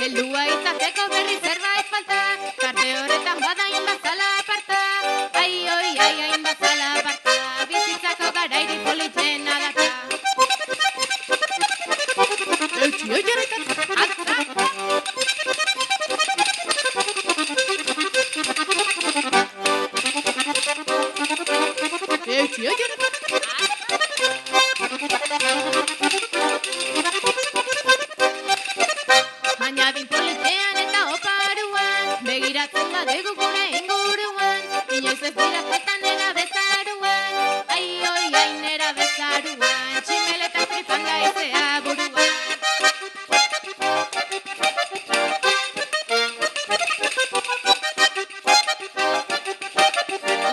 Heldua izateko berri zerbait falta, tarte horretan badain bazala aparta. Ai, oi, ai, hain bazala aparta, bizitzako garairi politena data. Eutxio jarretan, atza! Eutxio jarretan, baina din politean eta oparuan, begiratzen badegu gure inguruan, inoiz ez dira faltan nera bezaruan, ai, oi, ai, nera bezaruan, tximeleta tripanga izea buruan.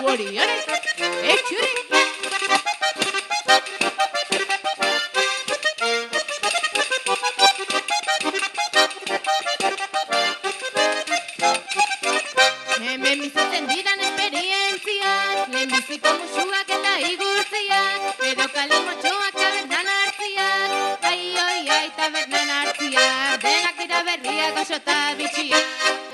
Hori, etxure! Hemen bizitzen diran esperientziak, lehenbiziko musuak eta igurtziak, edo kalimotxoak tabernan hartziak, ai, oi, ai, tabernan hartziak, denak dira berriak oso eta bitxiak.